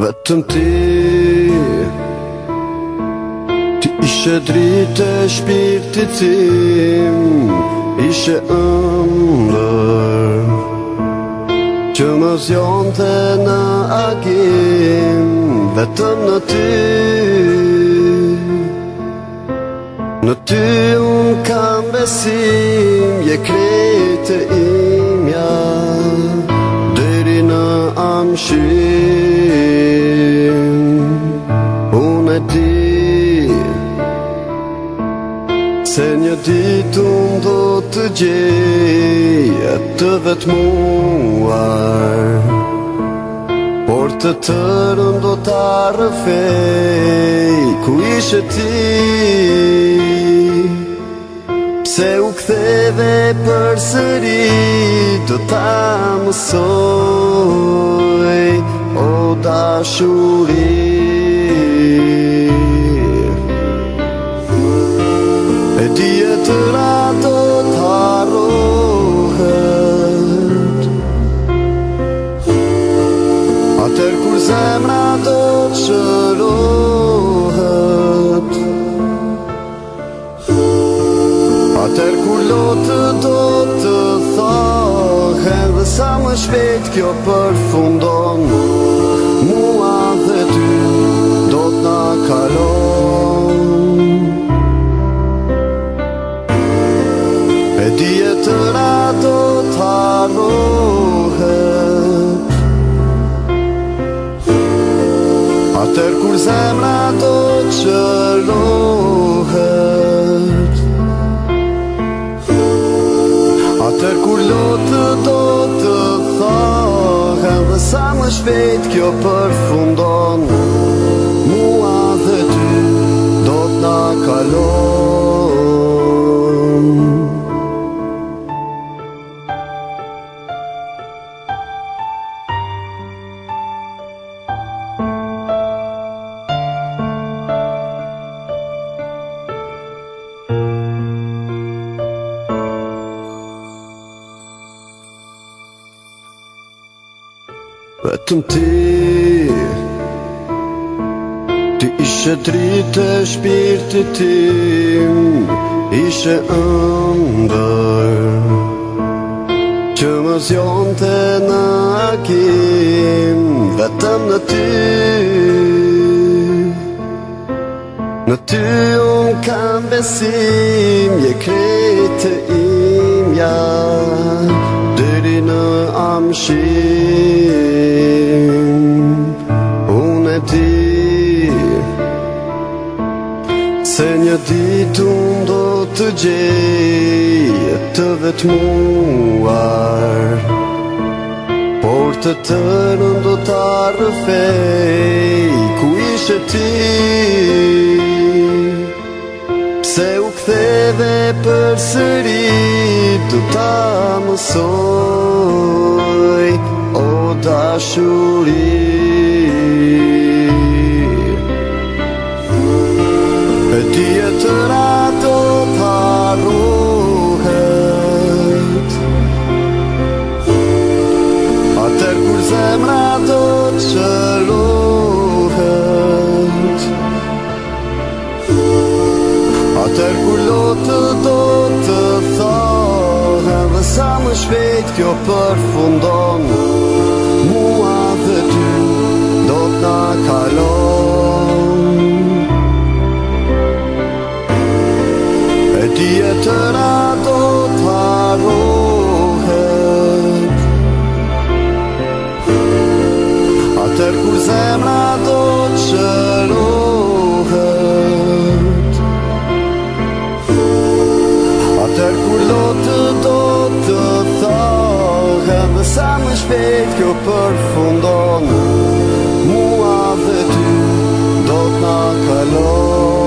Vetëm ti ishe dritë e shpirtit tim, ishe ëndër që më zjonte në agim. Vetëm në ty unë kam besim, je krejtë imja deri në amshim. Unë e di se një ditë unë do të gjej të vetmuar, por të tërën do t'a rëfej. Ku ishe ti, pse u ktheve përsëri, do t'a mësoj, o dashuri. E tjetëra do t'harrohet, atër kur zemra do t'shërohet, atër kur lotët do të thohen, dhe sa më shpejt kjo përfundon, mua dhe ty do t'na kalon. E tjetëra do t'harrohet, atër kur zemra do t'shërohet, atër kur lotët do të thohen, dhe sa më shpejt kjo përfundon, mua dhe ty do t'na kalon. Vetëm ti ishe dritë e shpirtit tim, ishe ëndër që më zjonte në agim. Vetëm në ty unë kam besim, je krejtë imja deri në amshim. Unë e di se një ditë unë do të gjej të vetmuar, por të tërën do t'a rëfej. Ku ishe ti, pse u ktheve përsëri, do t'a mësoj, o dashuri. E tjetëra do t'harrohet, atër kur zemra do t'shërohet, atër kur lotët do të thohen, dhe sa më shpejt kjo përfundon, mua dhe ty do t'na kalon. E tjetëra do t'harrohet, atër kur zemra do t'shërohet, atër kur lotët do të thohen, dhe sa më shpejt kjo përfundon, mua dhe ty do t'na kalon.